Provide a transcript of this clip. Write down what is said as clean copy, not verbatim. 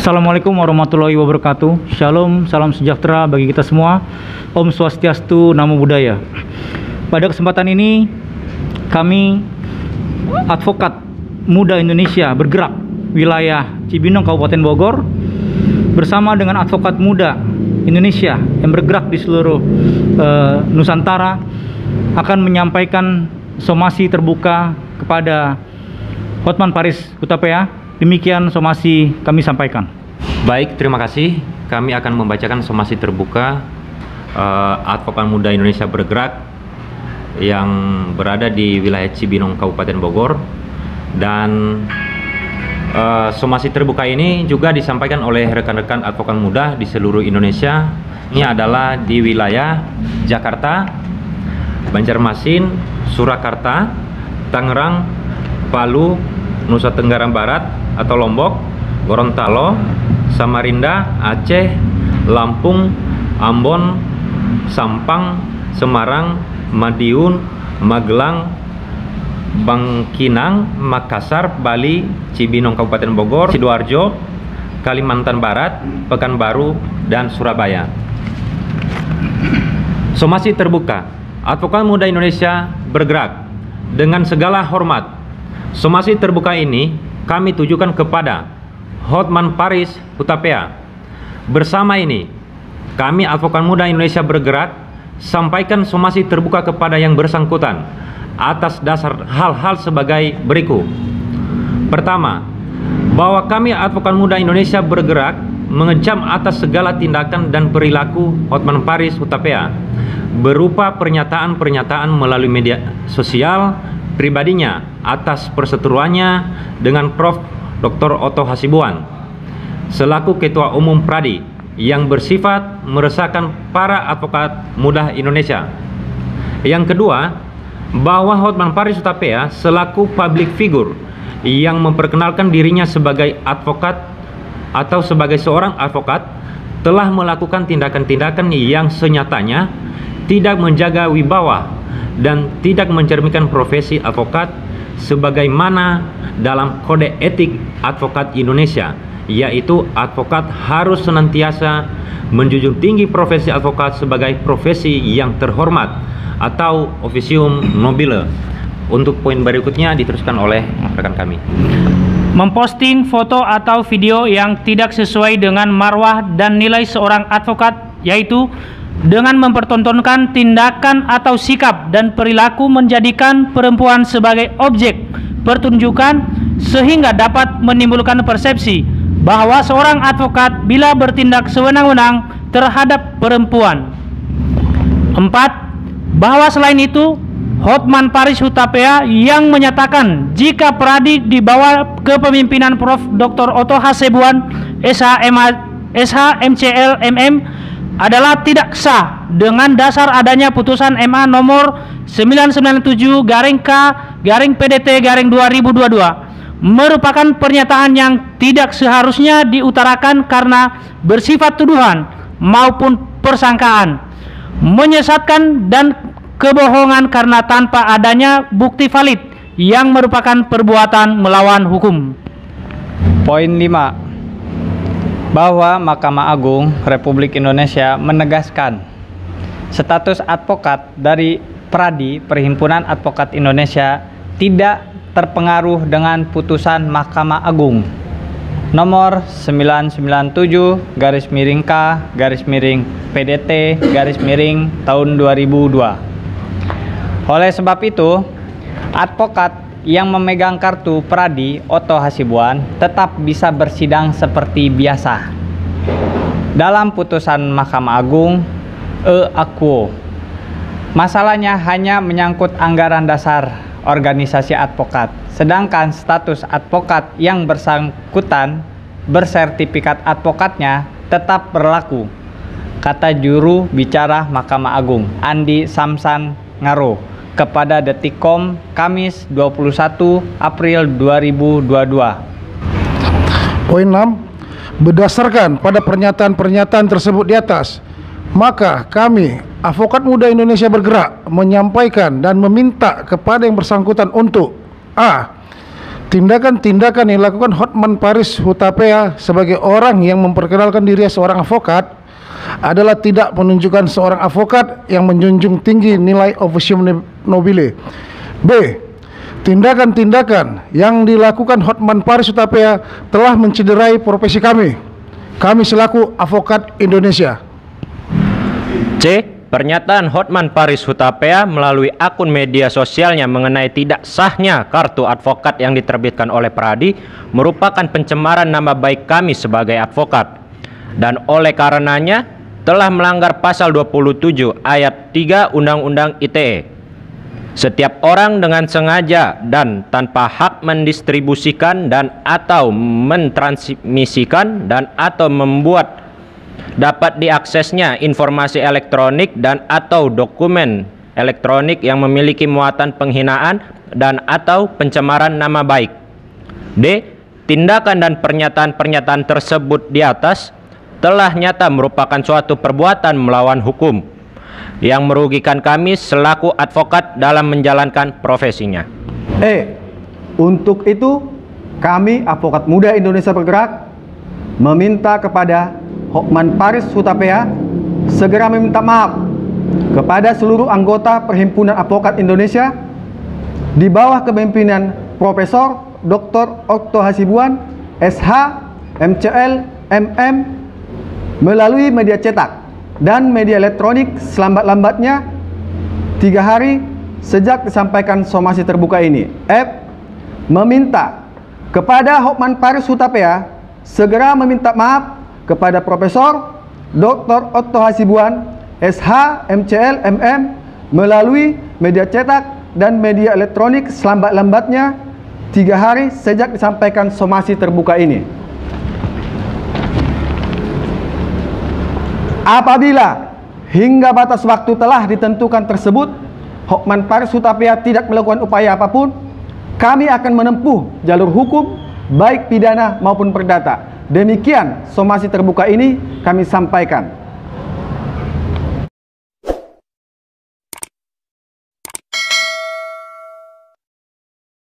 Assalamualaikum warahmatullahi wabarakatuh. Shalom, salam sejahtera bagi kita semua. Om Swastiastu, Namo Buddhaya. Pada kesempatan ini kami advokat muda Indonesia bergerak wilayah Cibinong Kabupaten Bogor bersama dengan advokat muda Indonesia yang bergerak di seluruh Nusantara akan menyampaikan somasi terbuka kepada Hotman Paris Hutapea. Demikian somasi kami sampaikan. Baik, terima kasih. Kami akan membacakan somasi terbuka advokat muda Indonesia bergerak yang berada di wilayah Cibinong Kabupaten Bogor. Dan somasi terbuka ini juga disampaikan oleh rekan-rekan advokat muda di seluruh Indonesia. Ini adalah di wilayah Jakarta, Banjarmasin, Surakarta, Tangerang, Palu, Nusa Tenggara Barat atau Lombok, Gorontalo, Samarinda, Aceh, Lampung, Ambon, Sampang, Semarang, Madiun, Magelang, Bangkinang, Makassar, Bali, Cibinong Kabupaten Bogor, Sidoarjo, Kalimantan Barat, Pekanbaru, dan Surabaya. Somasi terbuka. Advokat muda Indonesia bergerak dengan segala hormat. Somasi terbuka ini kami tujukan kepada Hotman Paris Hutapea. Bersama ini, kami advokat muda Indonesia bergerak sampaikan somasi terbuka kepada yang bersangkutan atas dasar hal-hal sebagai berikut. Pertama, bahwa kami advokat muda Indonesia bergerak mengecam atas segala tindakan dan perilaku Hotman Paris Hutapea berupa pernyataan-pernyataan melalui media sosial pribadinya atas perseteruannya dengan Prof. Dr. Oto Hasibuan selaku Ketua Umum Pradi yang bersifat meresahkan para advokat muda Indonesia. Yang kedua, bahwa Hotman Paris Hutapea selaku public figure yang memperkenalkan dirinya sebagai advokat atau sebagai seorang advokat telah melakukan tindakan-tindakan yang senyatanya tidak menjaga wibawa dan tidak mencerminkan profesi advokat sebagaimana dalam Kode Etik Advokat Indonesia, yaitu advokat harus senantiasa menjunjung tinggi profesi advokat sebagai profesi yang terhormat atau officium nobile. Untuk poin berikutnya diteruskan oleh rekan kami. Memposting foto atau video yang tidak sesuai dengan marwah dan nilai seorang advokat, yaitu dengan mempertontonkan tindakan atau sikap dan perilaku menjadikan perempuan sebagai objek pertunjukan sehingga dapat menimbulkan persepsi bahwa seorang advokat bila bertindak sewenang-wenang terhadap perempuan. 4. Bahwa selain itu, Hotman Paris Hutapea yang menyatakan jika Pradi di bawah kepemimpinan Prof. Dr. Oto Hasibuan SH MCL adalah tidak sah dengan dasar adanya putusan MA nomor 997-K-PDT-2022 merupakan pernyataan yang tidak seharusnya diutarakan karena bersifat tuduhan maupun persangkaan, menyesatkan dan kebohongan karena tanpa adanya bukti valid yang merupakan perbuatan melawan hukum. Poin 5. Bahwa Mahkamah Agung Republik Indonesia menegaskan status advokat dari Pradi Perhimpunan Advokat Indonesia tidak terpengaruh dengan putusan Mahkamah Agung nomor 997-K-PDT-tahun 2002. Oleh sebab itu, advokat yang memegang kartu Pradi Oto Hasibuan tetap bisa bersidang seperti biasa. Dalam putusan Mahkamah Agung aquo, masalahnya hanya menyangkut anggaran dasar organisasi advokat, sedangkan status advokat yang bersangkutan bersertifikat advokatnya tetap berlaku, kata juru bicara Mahkamah Agung Andi Samsan Ngaro kepada Detikcom Kamis 21 April 2022. Poin 6. Berdasarkan pada pernyataan-pernyataan tersebut di atas, maka kami, advokat muda Indonesia bergerak, menyampaikan dan meminta kepada yang bersangkutan untuk A. tindakan-tindakan yang dilakukan Hotman Paris Hutapea sebagai orang yang memperkenalkan diri seorang advokat adalah tidak menunjukkan seorang advokat yang menjunjung tinggi nilai officium nobile. B. Tindakan-tindakan yang dilakukan Hotman Paris Hutapea telah mencederai profesi kami selaku advokat Indonesia. C. Pernyataan Hotman Paris Hutapea melalui akun media sosialnya mengenai tidak sahnya kartu advokat yang diterbitkan oleh Pradi merupakan pencemaran nama baik kami sebagai advokat, dan oleh karenanya telah melanggar pasal 27 ayat 3 Undang-Undang ITE. Setiap orang dengan sengaja dan tanpa hak mendistribusikan dan atau mentransmisikan dan atau membuat dapat diaksesnya informasi elektronik dan atau dokumen elektronik yang memiliki muatan penghinaan dan atau pencemaran nama baik. D. Tindakan dan pernyataan-pernyataan tersebut di atas telah nyata merupakan suatu perbuatan melawan hukum yang merugikan kami selaku advokat dalam menjalankan profesinya. Untuk itu kami Advokat Muda Indonesia Bergerak meminta kepada Hotman Paris Hutapea segera meminta maaf kepada seluruh anggota Perhimpunan Advokat Indonesia di bawah kepemimpinan Profesor Dr. Otto Hasibuan, SH, MCL, MM melalui media cetak dan media elektronik selambat-lambatnya 3 hari sejak disampaikan somasi terbuka ini. F. Meminta kepada Hotman Paris Hutapea segera meminta maaf kepada Profesor Dr. Otto Hasibuan, SH, MCL, MM melalui media cetak dan media elektronik selambat-lambatnya 3 hari sejak disampaikan somasi terbuka ini. Apabila hingga batas waktu telah ditentukan tersebut Hotman Paris Hutapea tidak melakukan upaya apapun, kami akan menempuh jalur hukum baik pidana maupun perdata. Demikian somasi terbuka ini kami sampaikan.